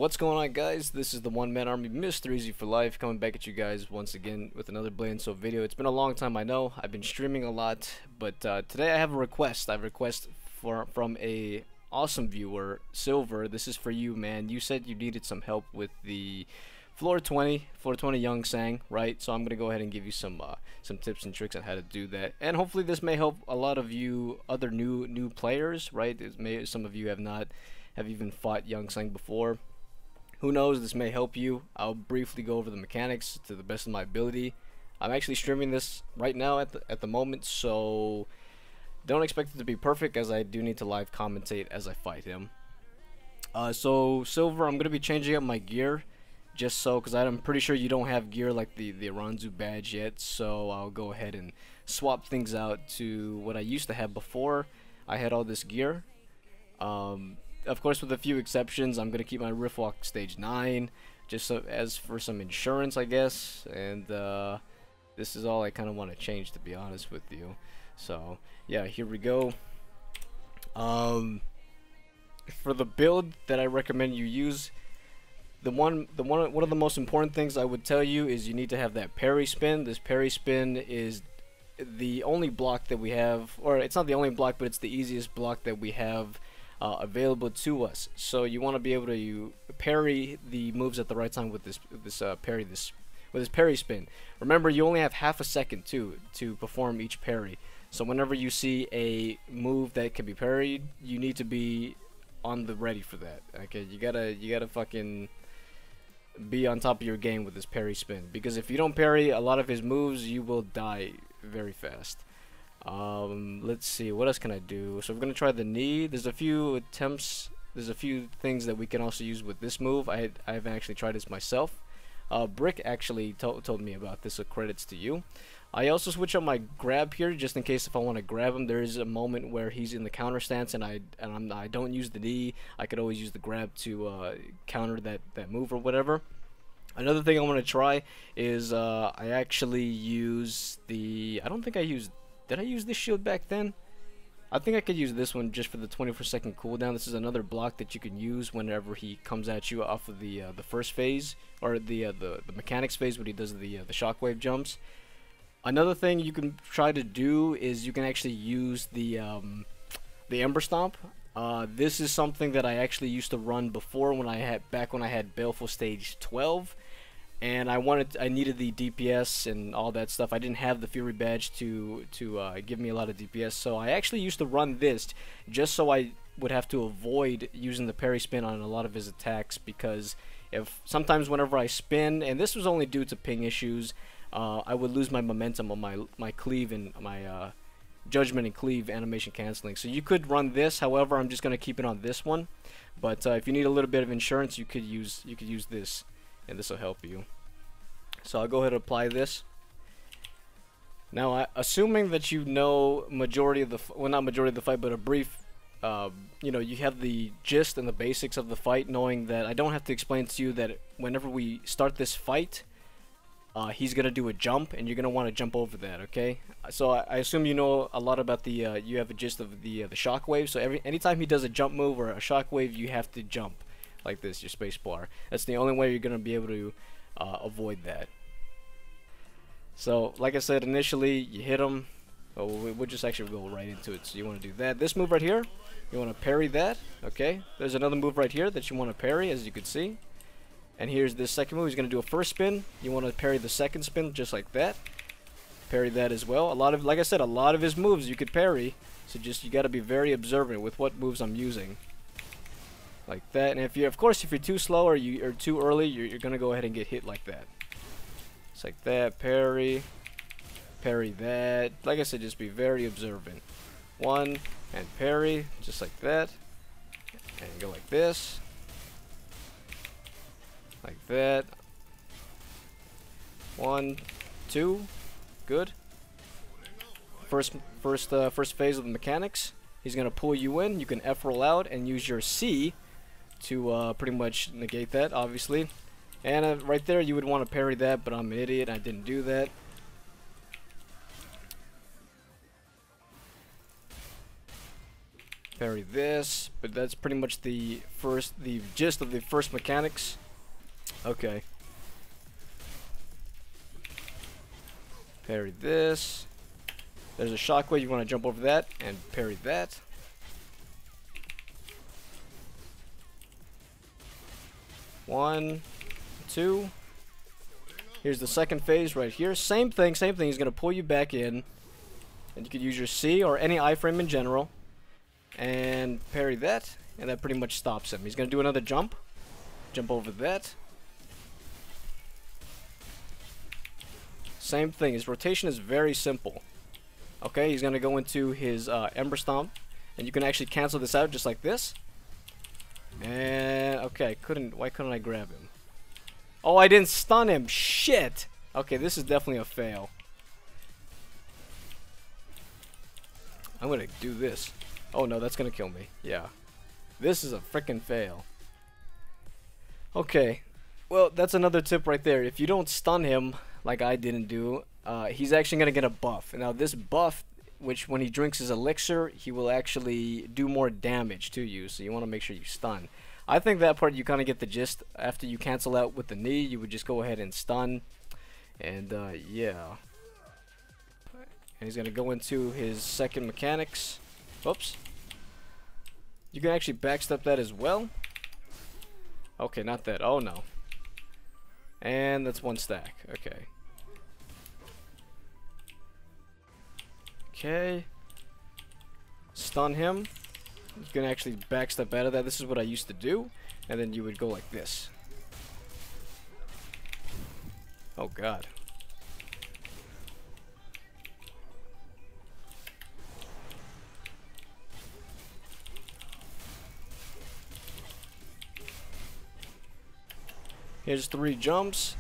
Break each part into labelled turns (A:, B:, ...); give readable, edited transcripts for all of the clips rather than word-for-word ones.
A: What's going on, guys? This is the one-man army, Mr. Easy for Life, coming back at you guys once again with another Blade and Soul video. It's been a long time, I know. I've been streaming a lot, but today I have a request. I have a request from a awesome viewer, Silver. This is for you, man. You said you needed some help with the floor 20 Yunsang, right? So I'm gonna go ahead and give you some tips and tricks on how to do that, and hopefully this may help a lot of you other new players, right? Some of you have even fought Yunsang before. Who knows, this may help you. I'll briefly go over the mechanics to the best of my ability. I'm actually streaming this right now at the moment, so don't expect it to be perfect, as I do need to live commentate as I fight him. So Silver, I'm gonna be changing up my gear, just so, because I'm pretty sure you don't have gear like the Aranzu badge yet, so I'll go ahead and swap things out to what I used to have before I had all this gear. Of course, with a few exceptions, I'm gonna keep my Riftwalk stage 9, just so, as for some insurance, I guess. And this is all I kind of want to change, to be honest with you. So yeah, here we go. For the build that I recommend you use, one of the most important things I would tell you is you need to have that parry spin. This parry spin is the only block that we have, or it's not the only block, but it's the easiest block that we have available to us. So you want to be able to parry the moves at the right time with this parry spin. Remember, you only have half a second to perform each parry. So whenever you see a move that can be parried, you need to be on the ready for that. Okay, you gotta fucking be on top of your game with this parry spin, because if you don't parry a lot of his moves, you will die very fast. Let's see, what else can I do? So we're gonna try the knee. There's a few things that we can also use with this move. I haven't actually tried this myself. Brick actually told me about this, so credits to you. I also switch up my grab here, just in case if I want to grab him. There is a moment where he's in the counter stance and I don't use the knee. I could always use the grab to counter that move or whatever. Another thing I want to try is I actually use the, I don't think I used, did I use this shield back then? I think I could use this one just for the 24-second cooldown. This is another block that you can use whenever he comes at you off of the first phase, or the mechanics phase, when he does the shockwave jumps. Another thing you can try to do is you can actually use the Ember Stomp. This is something that I actually used to run before when I had Baleful stage 12. And I needed the DPS and all that stuff. I didn't have the Fury badge to give me a lot of DPS, so I actually used to run this just so I would have to avoid using the parry spin on a lot of his attacks, because sometimes whenever I spin, and this was only due to ping issues, I would lose my momentum on my cleave and my judgment and cleave animation canceling. So you could run this. However, I'm just gonna keep it on this one. But if you need a little bit of insurance, you could use this, and this will help you. So I'll go ahead and apply this. Now, assuming that you know majority of the, well, not majority of the fight, but a brief, you know, you have the gist and the basics of the fight, knowing that I don't have to explain to you that whenever we start this fight, he's gonna do a jump, and you're gonna want to jump over that. Okay, so I assume you know a lot about the, you have a gist of the shockwave. So anytime he does a jump move or a shockwave, you have to jump like this, your space bar. That's the only way you're gonna be able to avoid that. So like I said, initially you hit him. Oh, we'll just actually go right into it. So you want to do that. This move right here, you want to parry that. Okay, there's another move right here that you want to parry, as you can see. And here's this second move. He's going to do a first spin. You want to parry the second spin just like that. Parry that as well. Like I said, a lot of his moves you could parry. So you got to be very observant with what moves I'm using. Like that. And of course, if you're too slow or you're too early, you're going to go ahead and get hit like that. It's like that. Parry that. Like I said, just be very observant. One, and parry, just like that. And go like this. Like that. 1, 2, good. First phase of the mechanics. He's gonna pull you in. You can F roll out and use your C to pretty much negate that, obviously. And right there, you would want to parry that, but I'm an idiot. I didn't do that. parry this, but that's pretty much the gist of the first mechanics. Okay. Parry this. There's a shockwave, you want to jump over that and parry that. One, two. Here's the second phase right here. Same thing. He's going to pull you back in. And you could use your C or any iframe in general. And parry that. And that pretty much stops him. He's going to do another jump. Jump over that. Same thing. His rotation is very simple. Okay, he's going to go into his Ember Stomp. And you can actually cancel this out just like this. And, okay, why couldn't I grab him? Oh, I didn't stun him. Shit. Okay, this is definitely a fail. I'm going to do this. Oh, no, that's going to kill me. Yeah. This is a freaking fail. Okay. Well, that's another tip right there. If you don't stun him, like I didn't do, he's actually going to get a buff. Now, this buff, which when he drinks his elixir, he will actually do more damage to you. So you want to make sure you stun. I think that part you kind of get the gist. After you cancel out with the knee, you would just go ahead and stun. And, yeah. And he's going to go into his second mechanics. Oops. You can actually backstep that as well. Okay, not that. Oh, no. And that's one stack. Okay. Okay. Stun him. You can actually backstep out of that. This is what I used to do. And then you would go like this. Oh, God. Here's 3 jumps.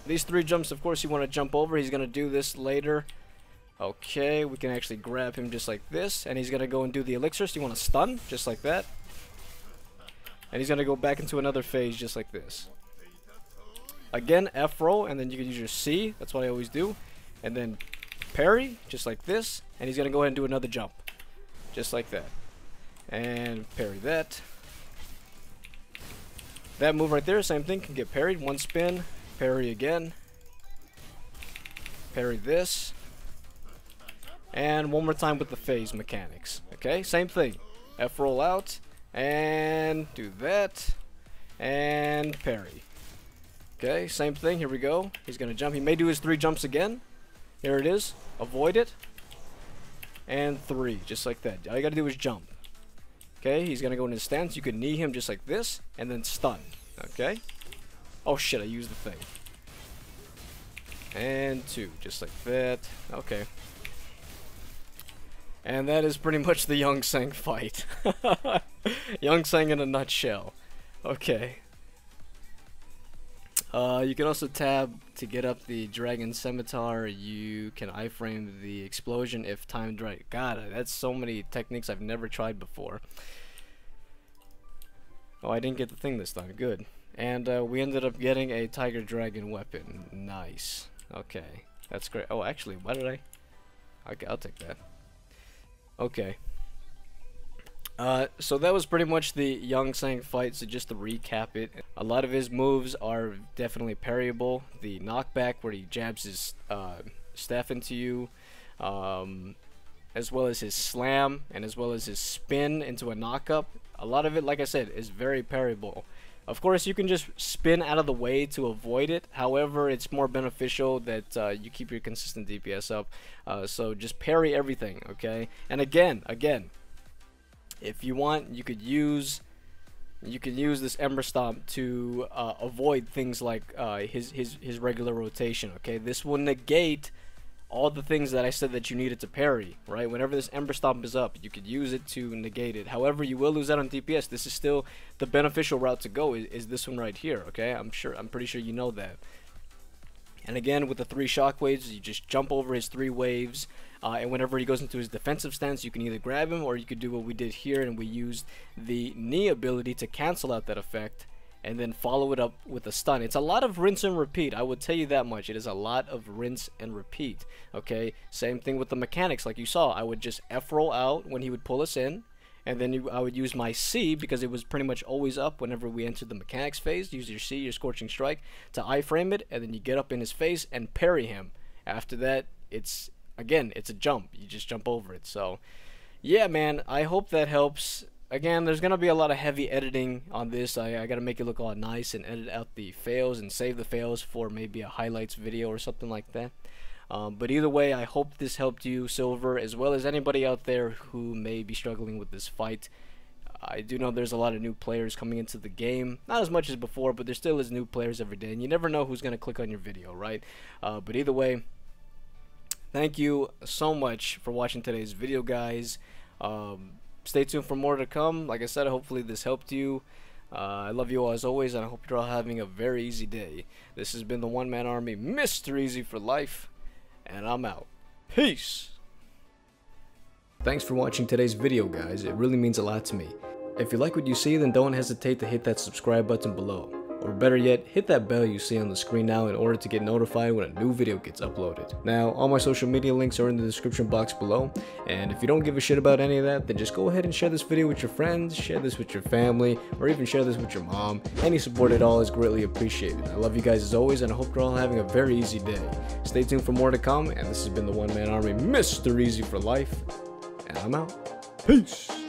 A: These 3 jumps, of course, you want to jump over. He's going to do this later. Okay, we can actually grab him just like this. And he's going to go and do the elixir. So you want to stun, just like that. And he's going to go back into another phase just like this. Again, F roll, and then you can use your C. That's what I always do. And then parry, just like this. And he's going to go ahead and do another jump. Just like that. And parry that. That move right there, same thing, can get parried. One spin, parry again. Parry this. And one more time with the phase mechanics. Okay, same thing. F roll out. And do that. And parry. Okay, same thing, here we go. He's going to jump. He may do his 3 jumps again. Here it is. Avoid it. And 3, just like that. All you got to do is jump. Okay, he's going to go into stance. You can knee him just like this, and then stun. Okay. Oh, shit, I used the thing. And 2, just like that. Okay. And that is pretty much the Yunsang fight. Yunsang in a nutshell. Okay. You can also tab to get up the Dragon Scimitar. You can iframe the explosion if timed right. God, that's so many techniques I've never tried before. Oh, I didn't get the thing this time. Good. And we ended up getting a Tiger Dragon weapon. Nice. Okay. That's great. Oh, actually, why did I? Okay, I'll take that. Okay. So that was pretty much the Yunsang fight. So just to recap it, a lot of his moves are definitely parryable. The knockback where he jabs his staff into you, as well as his slam, and as well as his spin into a knockup. A lot of it, like I said, is very parryable. Of course, you can just spin out of the way to avoid it. However, it's more beneficial that you keep your consistent DPS up. So just parry everything, okay? And again, if you want, you could use this Ember Stomp to avoid things like his regular rotation. Okay, this will negate all the things that I said that you needed to parry. Right, whenever this Ember Stomp is up, you could use it to negate it. However, you will lose out on DPS. This is still the beneficial route to go. Is this one right here? Okay, I'm pretty sure you know that. And again, with the 3 shockwaves, you just jump over his 3 waves. And whenever he goes into his defensive stance, you can either grab him, or you could do what we did here, and we used the knee ability to cancel out that effect, and then follow it up with a stun. It's a lot of rinse and repeat, I would tell you that much. It is a lot of rinse and repeat. Okay, same thing with the mechanics, like you saw. I would just F roll out when he would pull us in, and then I would use my C, because it was pretty much always up whenever we entered the mechanics phase. Use your C, your Scorching Strike, to iframe it, and then you get up in his face and parry him. After that, it's a jump. You just jump over it. So yeah, man, I hope that helps. Again, there's gonna be a lot of heavy editing on this. I gotta make it look all nice and edit out the fails and save the fails for maybe a highlights video or something like that. But either way, I hope this helped you, Silver, as well as anybody out there who may be struggling with this fight. I do know there's a lot of new players coming into the game. Not as much as before, but there still is new players every day, and you never know who's gonna click on your video, right? But either way, thank you so much for watching today's video, guys. Stay tuned for more to come. Like I said, hopefully this helped you. I love you all as always, and I hope you're all having a very easy day. This has been the One Man Army, Mr. Easy for Life, and I'm out. Peace! Thanks for watching today's video, guys. It really means a lot to me. If you like what you see, then don't hesitate to hit that subscribe button below. Or better yet, hit that bell you see on the screen now in order to get notified when a new video gets uploaded. Now, all my social media links are in the description box below, and if you don't give a shit about any of that, then just go ahead and share this video with your friends, share this with your family, or even share this with your mom. Any support at all is greatly appreciated. I love you guys as always, and I hope you're all having a very easy day. Stay tuned for more to come, and this has been the One Man Army, Mr. Easy for Life, and I'm out. Peace!